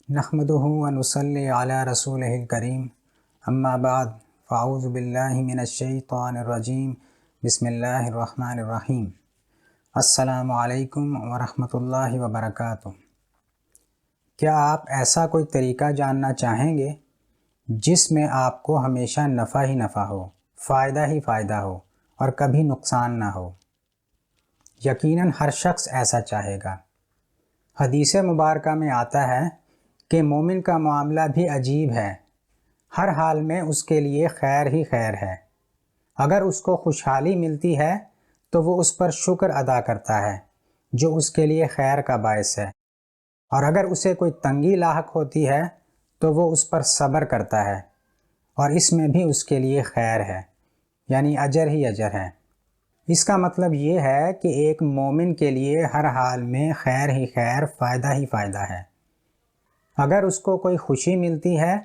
نحمدہ و نصلی علی رسولہ الکریم اما بعد فاعوذ باللہ من الشیطان الرجیم بسم اللہ الرحمن الرحیم السلام علیکم ورحمۃ اللہ وبرکاتہ۔ کیا آپ ایسا کوئی طریقہ جاننا چاہیں گے جس میں آپ کو ہمیشہ نفع ہی نفع ہو، فائدہ ہی فائدہ ہو اور کبھی نقصان نہ ہو؟ یقیناً ہر شخص ایسا چاہے گا۔ حدیث مبارکہ میں آتا ہے کہ مومن کا معاملہ بھی عجیب ہے، ہر حال میں اس کے لیے خیر ہی خیر ہے۔ اگر اس کو خوشحالی ملتی ہے تو وہ اس پر شکر ادا کرتا ہے جو اس کے لیے خیر کا باعث ہے، اور اگر اسے کوئی تنگی لاحق ہوتی ہے تو وہ اس پر صبر کرتا ہے، اور اس میں بھی اس کے لیے خیر ہے، یعنی اجر ہی اجر ہے۔ اس کا مطلب یہ ہے کہ ایک مومن کے لیے ہر حال میں خیر ہی خیر، فائدہ ہی فائدہ ہے۔ اگر اس کو کوئی خوشی ملتی ہے،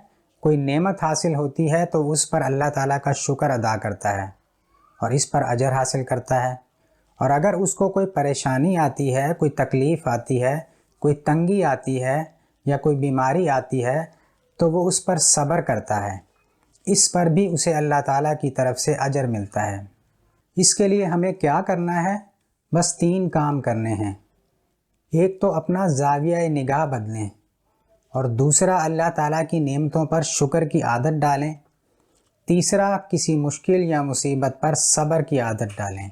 کوئی نعمت حاصل ہوتی ہے تو اس پر اللہ تعالیٰ کا شکر ادا کرتا ہے اور اس پر اجر حاصل کرتا ہے، اور اگر اس کو کوئی پریشانی آتی ہے، کوئی تکلیف آتی ہے، کوئی تنگی آتی ہے یا کوئی بیماری آتی ہے تو وہ اس پر صبر کرتا ہے، اس پر بھی اسے اللہ تعالیٰ کی طرف سے اجر ملتا ہے۔ اس کے لیے ہمیں کیا کرنا ہے؟ بس 3 کام کرنے ہیں۔ ایک تو اپنا زاویہ نگاہ بدلیں، اور دوسرا اللہ تعالیٰ کی نعمتوں پر شکر کی عادت ڈالیں، تیسرا کسی مشکل یا مصیبت پر صبر کی عادت ڈالیں۔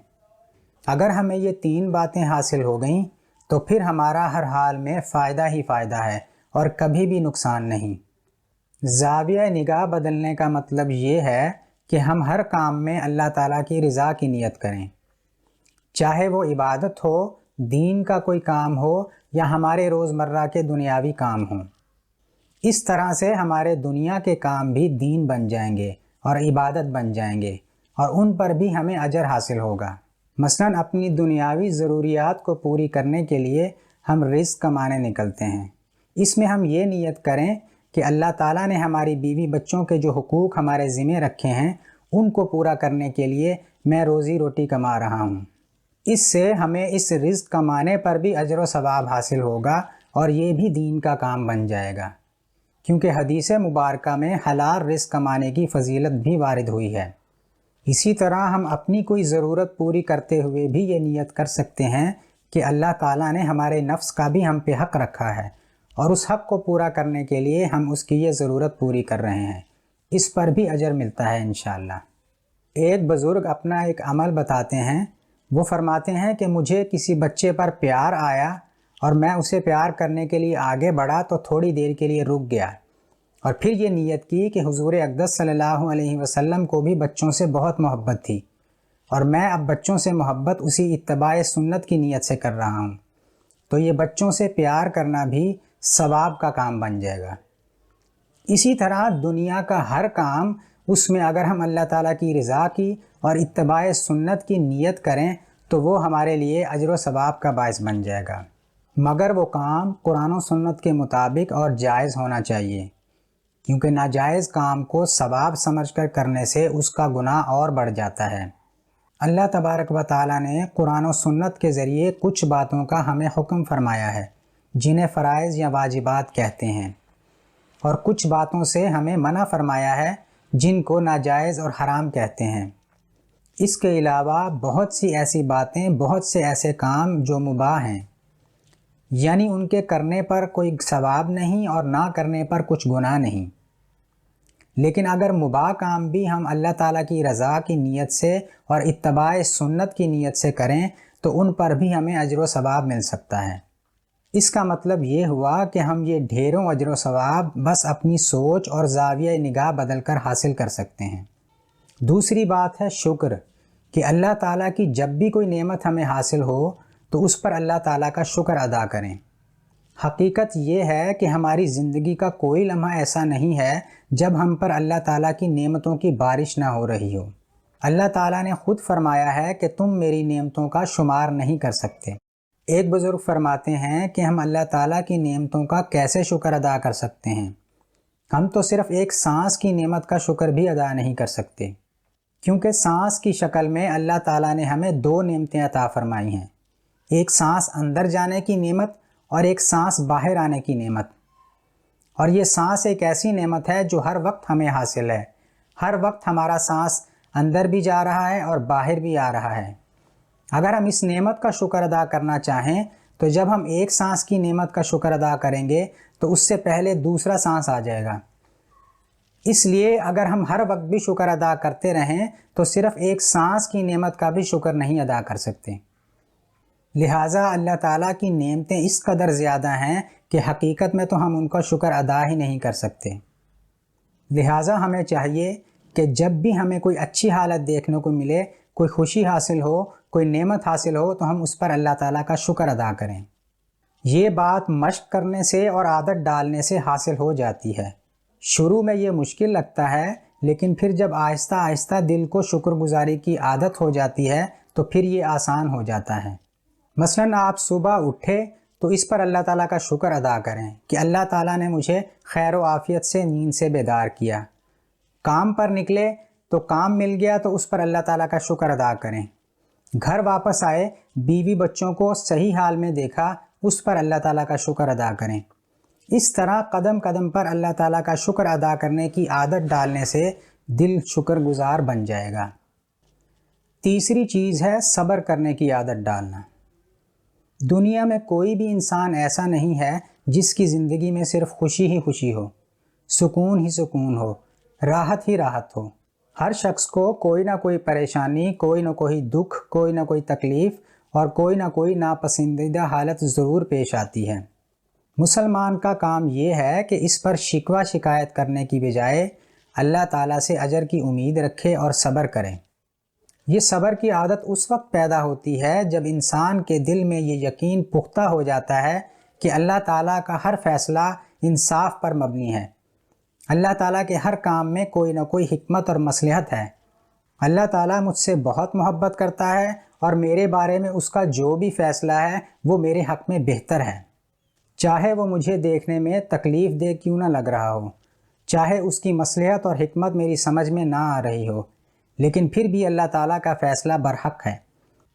اگر ہمیں یہ 3 باتیں حاصل ہو گئیں تو پھر ہمارا ہر حال میں فائدہ ہی فائدہ ہے اور کبھی بھی نقصان نہیں۔ زاویہ نگاہ بدلنے کا مطلب یہ ہے کہ ہم ہر کام میں اللہ تعالیٰ کی رضا کی نیت کریں، چاہے وہ عبادت ہو، دین کا کوئی کام ہو یا ہمارے روزمرہ کے دنیاوی کام ہوں۔ اس طرح سے ہمارے دنیا کے کام بھی دین بن جائیں گے اور عبادت بن جائیں گے، اور ان پر بھی ہمیں اجر حاصل ہوگا۔ مثلاً اپنی دنیاوی ضروریات کو پوری کرنے کے لیے ہم رزق کمانے نکلتے ہیں۔ اس میں ہم یہ نیت کریں کہ اللہ تعالیٰ نے ہماری بیوی بچوں کے جو حقوق ہمارے ذمہ رکھے ہیں ان کو پورا کرنے کے لیے میں روزی روٹی کما رہا ہوں۔ اس سے ہمیں اس رزق کمانے پر بھی اجر و ثواب حاصل ہوگا اور یہ بھی دین کا کام بن جائے گا، کیونکہ حدیث مبارکہ میں حلال رزق کمانے کی فضیلت بھی وارد ہوئی ہے۔ اسی طرح ہم اپنی کوئی ضرورت پوری کرتے ہوئے بھی یہ نیت کر سکتے ہیں کہ اللہ تعالیٰ نے ہمارے نفس کا بھی ہم پہ حق رکھا ہے، اور اس حق کو پورا کرنے کے لیے ہم اس کی یہ ضرورت پوری کر رہے ہیں، اس پر بھی اجر ملتا ہے انشاءاللہ۔ ایک بزرگ اپنا ایک عمل بتاتے ہیں، وہ فرماتے ہیں کہ مجھے کسی بچے پر پیار آیا اور میں اسے پیار کرنے کے لیے آگے بڑھا تو تھوڑی دیر کے لیے رک گیا، اور پھر یہ نیت کی کہ حضور اقدس صلی اللہ علیہ وسلم کو بھی بچوں سے بہت محبت تھی، اور میں اب بچوں سے محبت اسی اتباع سنت کی نیت سے کر رہا ہوں، تو یہ بچوں سے پیار کرنا بھی ثواب کا کام بن جائے گا۔ اسی طرح دنیا کا ہر کام، اس میں اگر ہم اللہ تعالیٰ کی رضا کی اور اتباع سنت کی نیت کریں تو وہ ہمارے لیے اجر و ثواب کا باعث بن جائے گا، مگر وہ کام قرآن و سنت کے مطابق اور جائز ہونا چاہیے، کیونکہ ناجائز کام کو ثواب سمجھ کر کرنے سے اس کا گناہ اور بڑھ جاتا ہے۔ اللہ تبارک و تعالیٰ نے قرآن و سنت کے ذریعے کچھ باتوں کا ہمیں حکم فرمایا ہے جنہیں فرائض یا واجبات کہتے ہیں، اور کچھ باتوں سے ہمیں منع فرمایا ہے جن کو ناجائز اور حرام کہتے ہیں۔ اس کے علاوہ بہت سی ایسی باتیں، بہت سے ایسے کام جو مباح ہیں، یعنی ان کے کرنے پر کوئی ثواب نہیں اور نہ کرنے پر کچھ گناہ نہیں، لیکن اگر مباح کام بھی ہم اللہ تعالیٰ کی رضا کی نیت سے اور اتباع سنت کی نیت سے کریں تو ان پر بھی ہمیں اجر و ثواب مل سکتا ہے۔ اس کا مطلب یہ ہوا کہ ہم یہ ڈھیروں اجر و ثواب بس اپنی سوچ اور زاویہ نگاہ بدل کر حاصل کر سکتے ہیں۔ دوسری بات ہے شکر، کہ اللہ تعالیٰ کی جب بھی کوئی نعمت ہمیں حاصل ہو تو اس پر اللہ تعالیٰ کا شکر ادا کریں۔ حقیقت یہ ہے کہ ہماری زندگی کا کوئی لمحہ ایسا نہیں ہے جب ہم پر اللہ تعالیٰ کی نعمتوں کی بارش نہ ہو رہی ہو۔ اللہ تعالیٰ نے خود فرمایا ہے کہ تم میری نعمتوں کا شمار نہیں کر سکتے۔ ایک بزرگ فرماتے ہیں کہ ہم اللہ تعالیٰ کی نعمتوں کا کیسے شکر ادا کر سکتے ہیں؟ ہم تو صرف ایک سانس کی نعمت کا شکر بھی ادا نہیں کر سکتے، کیونکہ سانس کی شکل میں اللہ تعالیٰ نے ہمیں 2 نعمتیں عطا فرمائی ہیں، ایک سانس اندر جانے کی نعمت اور ایک سانس باہر آنے کی نعمت۔ اور یہ سانس ایک ایسی نعمت ہے جو ہر وقت ہمیں حاصل ہے۔ ہر وقت ہمارا سانس اندر بھی جا رہا ہے اور باہر بھی آ رہا ہے۔ اگر ہم اس نعمت کا شکر ادا کرنا چاہیں تو جب ہم ایک سانس کی نعمت کا شکر ادا کریں گے تو اس سے پہلے دوسرا سانس آ جائے گا۔ اس لیے اگر ہم ہر وقت بھی شکر ادا کرتے رہیں تو صرف ایک سانس کی نعمت کا بھی شکر نہیں ادا کر سکتے۔ لہٰذا اللہ تعالیٰ کی نعمتیں اس قدر زیادہ ہیں کہ حقیقت میں تو ہم ان کا شکر ادا ہی نہیں کر سکتے۔ لہٰذا ہمیں چاہیے کہ جب بھی ہمیں کوئی اچھی حالت دیکھنے کو ملے، کوئی خوشی حاصل ہو، کوئی نعمت حاصل ہو، تو ہم اس پر اللہ تعالیٰ کا شکر ادا کریں۔ یہ بات مشق کرنے سے اور عادت ڈالنے سے حاصل ہو جاتی ہے۔ شروع میں یہ مشکل لگتا ہے، لیکن پھر جب آہستہ آہستہ دل کو شکر گزاری کی عادت ہو جاتی ہے تو پھر یہ آسان ہو جاتا ہے۔ مثلاً آپ صبح اٹھے تو اس پر اللہ تعالیٰ کا شکر ادا کریں کہ اللہ تعالیٰ نے مجھے خیر و عافیت سے نیند سے بیدار کیا۔ کام پر نکلے تو کام مل گیا تو اس پر اللہ تعالیٰ کا شکر ادا کریں۔ گھر واپس آئے، بیوی بچوں کو صحیح حال میں دیکھا، اس پر اللہ تعالیٰ کا شکر ادا کریں۔ اس طرح قدم قدم پر اللہ تعالیٰ کا شکر ادا کرنے کی عادت ڈالنے سے دل شکر گزار بن جائے گا۔ تیسری چیز ہے صبر کرنے کی عادت ڈالنا۔ دنیا میں کوئی بھی انسان ایسا نہیں ہے جس کی زندگی میں صرف خوشی ہی خوشی ہو، سکون ہی سکون ہو، راحت ہی راحت ہو۔ ہر شخص کو کوئی نہ کوئی پریشانی، کوئی نہ کوئی دکھ، کوئی نہ کوئی تکلیف اور کوئی نہ کوئی ناپسندیدہ حالت ضرور پیش آتی ہے۔ مسلمان کا کام یہ ہے کہ اس پر شکوہ شکایت کرنے کی بجائے اللہ تعالیٰ سے اجر کی امید رکھے اور صبر کرے۔ یہ صبر کی عادت اس وقت پیدا ہوتی ہے جب انسان کے دل میں یہ یقین پختہ ہو جاتا ہے کہ اللہ تعالیٰ کا ہر فیصلہ انصاف پر مبنی ہے۔ اللہ تعالیٰ کے ہر کام میں کوئی نہ کوئی حکمت اور مصلحت ہے۔ اللہ تعالیٰ مجھ سے بہت محبت کرتا ہے اور میرے بارے میں اس کا جو بھی فیصلہ ہے وہ میرے حق میں بہتر ہے، چاہے وہ مجھے دیکھنے میں تکلیف دہ کیوں نہ لگ رہا ہو، چاہے اس کی مصلحت اور حکمت میری سمجھ میں نہ آ رہی ہو، لیکن پھر بھی اللہ تعالیٰ کا فیصلہ برحق ہے۔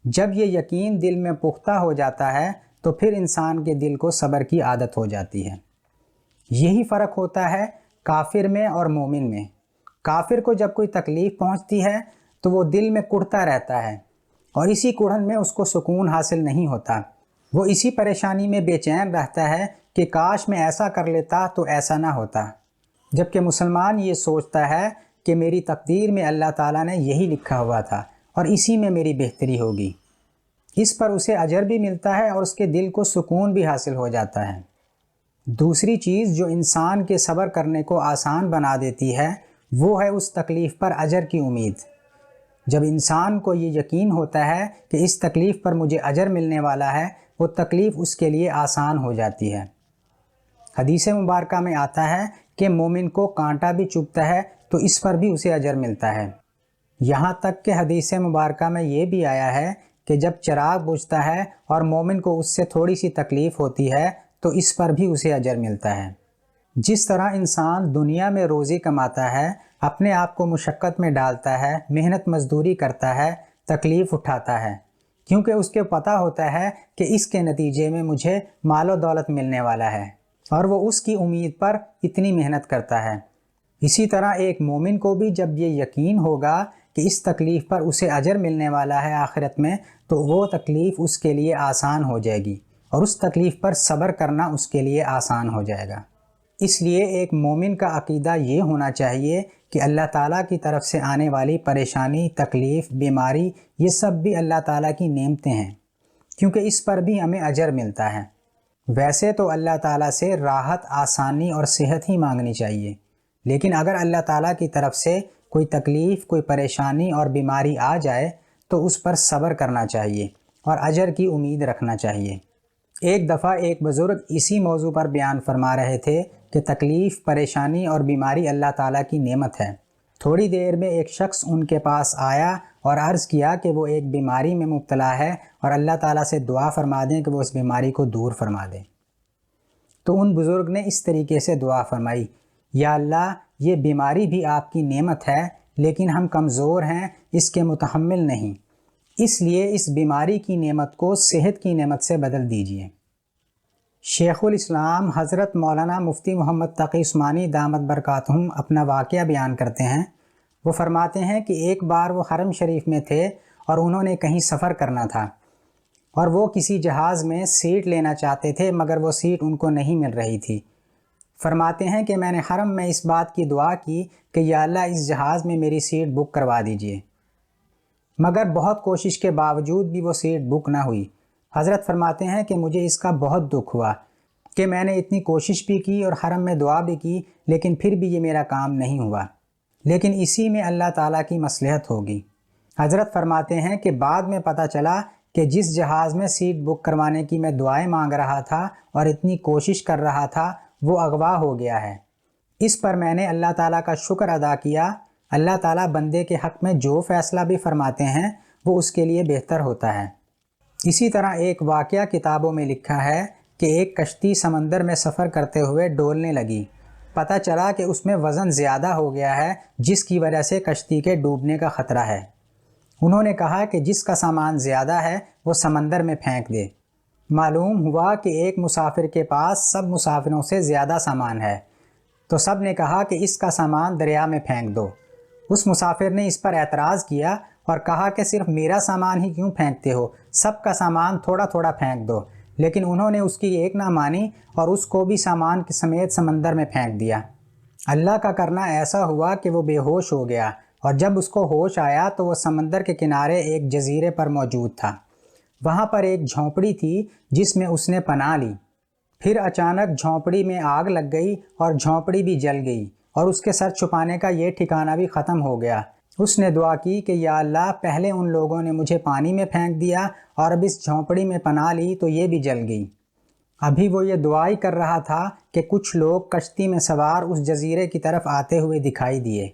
جب یہ یقین دل میں پختہ ہو جاتا ہے تو پھر انسان کے دل کو صبر کی عادت ہو جاتی ہے۔ یہی فرق ہوتا ہے کافر میں اور مومن میں۔ کافر کو جب کوئی تکلیف پہنچتی ہے تو وہ دل میں کڑھتا رہتا ہے اور اسی کڑھن میں اس کو سکون حاصل نہیں ہوتا۔ وہ اسی پریشانی میں بے چین رہتا ہے کہ کاش میں ایسا کر لیتا تو ایسا نہ ہوتا۔ جبکہ مسلمان یہ سوچتا ہے کہ میری تقدیر میں اللہ تعالیٰ نے یہی لکھا ہوا تھا اور اسی میں میری بہتری ہوگی۔ اس پر اسے اجر بھی ملتا ہے اور اس کے دل کو سکون بھی حاصل ہو جاتا ہے۔ دوسری چیز جو انسان کے صبر کرنے کو آسان بنا دیتی ہے وہ ہے اس تکلیف پر اجر کی امید۔ جب انسان کو یہ یقین ہوتا ہے کہ اس تکلیف پر مجھے اجر ملنے والا ہے، وہ تکلیف اس کے لیے آسان ہو جاتی ہے۔ حدیث مبارکہ میں آتا ہے کہ مومن کو کانٹا بھی چبھتا ہے تو اس پر بھی اسے اجر ملتا ہے۔ یہاں تک کہ حدیث مبارکہ میں یہ بھی آیا ہے کہ جب چراغ بجھتا ہے اور مومن کو اس سے تھوڑی سی تکلیف ہوتی ہے تو اس پر بھی اسے اجر ملتا ہے۔ جس طرح انسان دنیا میں روزی کماتا ہے، اپنے آپ کو مشقت میں ڈالتا ہے، محنت مزدوری کرتا ہے، تکلیف اٹھاتا ہے، کیونکہ اس کے پتہ ہوتا ہے کہ اس کے نتیجے میں مجھے مال و دولت ملنے والا ہے اور وہ اس کی امید پر اتنی محنت کرتا ہے۔ اسی طرح ایک مومن کو بھی جب یہ یقین ہوگا کہ اس تکلیف پر اسے اجر ملنے والا ہے آخرت میں، تو وہ تکلیف اس کے لیے آسان ہو جائے گی اور اس تکلیف پر صبر کرنا اس کے لیے آسان ہو جائے گا۔ اس لیے ایک مومن کا عقیدہ یہ ہونا چاہیے کہ اللہ تعالیٰ کی طرف سے آنے والی پریشانی، تکلیف، بیماری، یہ سب بھی اللہ تعالیٰ کی نعمتیں ہیں، کیونکہ اس پر بھی ہمیں اجر ملتا ہے۔ ویسے تو اللہ تعالیٰ سے راحت، آسانی اور صحت ہی مانگنی چاہیے، لیکن اگر اللہ تعالیٰ کی طرف سے کوئی تکلیف، کوئی پریشانی اور بیماری آ جائے تو اس پر صبر کرنا چاہیے اور اجر کی امید رکھنا چاہیے۔ ایک دفعہ ایک بزرگ اسی موضوع پر بیان فرما رہے تھے کہ تکلیف، پریشانی اور بیماری اللہ تعالیٰ کی نعمت ہے۔ تھوڑی دیر میں ایک شخص ان کے پاس آیا اور عرض کیا کہ وہ ایک بیماری میں مبتلا ہے اور اللہ تعالیٰ سے دعا فرما دیں کہ وہ اس بیماری کو دور فرما دے۔ تو ان بزرگ نے اس طریقے سے دعا فرمائی، یا اللہ، یہ بیماری بھی آپ کی نعمت ہے، لیکن ہم کمزور ہیں، اس کے متحمل نہیں، اس لیے اس بیماری کی نعمت کو صحت کی نعمت سے بدل دیجیے۔ شیخ الاسلام حضرت مولانا مفتی محمد تقی عثمانی دامت برکاتہم اپنا واقعہ بیان کرتے ہیں۔ وہ فرماتے ہیں کہ ایک بار وہ حرم شریف میں تھے اور انہوں نے کہیں سفر کرنا تھا اور وہ کسی جہاز میں سیٹ لینا چاہتے تھے، مگر وہ سیٹ ان کو نہیں مل رہی تھی۔ فرماتے ہیں کہ میں نے حرم میں اس بات کی دعا کی کہ یا اللہ اس جہاز میں میری سیٹ بک کروا دیجئے، مگر بہت کوشش کے باوجود بھی وہ سیٹ بک نہ ہوئی۔ حضرت فرماتے ہیں کہ مجھے اس کا بہت دکھ ہوا کہ میں نے اتنی کوشش بھی کی اور حرم میں دعا بھی کی، لیکن پھر بھی یہ میرا کام نہیں ہوا، لیکن اسی میں اللہ تعالیٰ کی مصلحت ہوگی۔ حضرت فرماتے ہیں کہ بعد میں پتہ چلا کہ جس جہاز میں سیٹ بک کروانے کی میں دعائیں مانگ رہا تھا اور اتنی کوشش کر رہا تھا وہ اغوا ہو گیا ہے۔ اس پر میں نے اللہ تعالیٰ کا شکر ادا کیا۔ اللہ تعالیٰ بندے کے حق میں جو فیصلہ بھی فرماتے ہیں وہ اس کے لیے بہتر ہوتا ہے۔ اسی طرح ایک واقعہ کتابوں میں لکھا ہے کہ ایک کشتی سمندر میں سفر کرتے ہوئے ڈولنے لگی۔ پتہ چلا کہ اس میں وزن زیادہ ہو گیا ہے، جس کی وجہ سے کشتی کے ڈوبنے کا خطرہ ہے۔ انہوں نے کہا کہ جس کا سامان زیادہ ہے وہ سمندر میں پھینک دے۔ معلوم ہوا کہ ایک مسافر کے پاس سب مسافروں سے زیادہ سامان ہے، تو سب نے کہا کہ اس کا سامان دریا میں پھینک دو۔ اس مسافر نے اس پر اعتراض کیا اور کہا کہ صرف میرا سامان ہی کیوں پھینکتے ہو، سب کا سامان تھوڑا تھوڑا پھینک دو، لیکن انہوں نے اس کی ایک نہ مانی اور اس کو بھی سامان کے سمیت سمندر میں پھینک دیا۔ اللہ کا کرنا ایسا ہوا کہ وہ بے ہوش ہو گیا، اور جب اس کو ہوش آیا تو وہ سمندر کے کنارے ایک جزیرے پر موجود تھا۔ وہاں پر ایک جھونپڑی تھی جس میں اس نے پناہ لی۔ پھر اچانک جھونپڑی میں آگ لگ گئی اور جھونپڑی بھی جل گئی اور اس کے سر چھپانے کا یہ ٹھکانہ بھی ختم ہو گیا۔ اس نے دعا کی کہ یا اللہ پہلے ان لوگوں نے مجھے پانی میں پھینک دیا اور اب اس جھونپڑی میں پناہ لی تو یہ بھی جل گئی۔ ابھی وہ یہ دعا ہی کر رہا تھا کہ کچھ لوگ کشتی میں سوار اس جزیرے کی طرف آتے ہوئے دکھائی دیے۔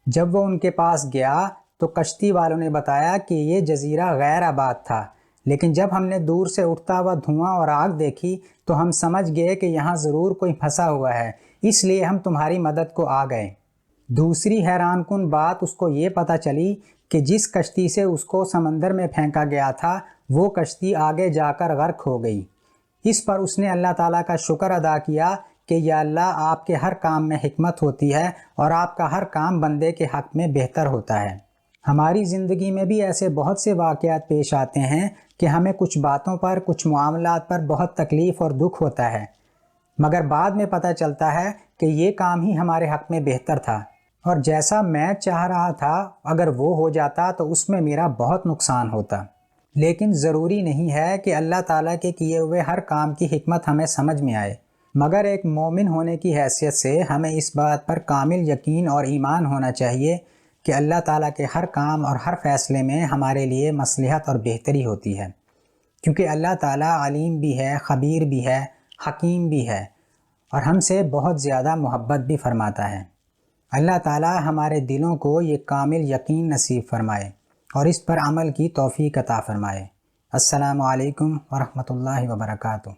جب وہ ان کے پاس گیا تو کشتی والوں نے بتایا کہ یہ جزیرہ غیر آباد تھا، لیکن جب ہم نے دور سے اٹھتا ہوا دھواں اور آگ دیکھی تو ہم سمجھ گئے کہ یہاں ضرور کوئی پھنسا ہوا ہے، اس لیے ہم تمہاری مدد کو آ گئے۔ دوسری حیران کن بات اس کو یہ پتہ چلی کہ جس کشتی سے اس کو سمندر میں پھینکا گیا تھا وہ کشتی آگے جا کر غرق ہو گئی۔ اس پر اس نے اللہ تعالیٰ کا شکر ادا کیا کہ یا اللہ آپ کے ہر کام میں حکمت ہوتی ہے اور آپ کا ہر کام بندے کے حق میں بہتر ہوتا ہے۔ ہماری زندگی میں بھی ایسے بہت سے واقعات پیش آتے ہیں کہ ہمیں کچھ باتوں پر، کچھ معاملات پر بہت تکلیف اور دکھ ہوتا ہے، مگر بعد میں پتہ چلتا ہے کہ یہ کام ہی ہمارے حق میں بہتر تھا، اور جیسا میں چاہ رہا تھا اگر وہ ہو جاتا تو اس میں میرا بہت نقصان ہوتا۔ لیکن ضروری نہیں ہے کہ اللہ تعالیٰ کے کیے ہوئے ہر کام کی حکمت ہمیں سمجھ میں آئے، مگر ایک مومن ہونے کی حیثیت سے ہمیں اس بات پر کامل یقین اور ایمان ہونا چاہیے کہ اللہ تعالیٰ کے ہر کام اور ہر فیصلے میں ہمارے لیے مصلحت اور بہتری ہوتی ہے، کیونکہ اللہ تعالیٰ علیم بھی ہے، خبیر بھی ہے، حکیم بھی ہے، اور ہم سے بہت زیادہ محبت بھی فرماتا ہے۔ اللہ تعالیٰ ہمارے دلوں کو یہ کامل یقین نصیب فرمائے اور اس پر عمل کی توفیق عطا فرمائے۔ السلام علیکم ورحمۃ اللہ وبرکاتہ۔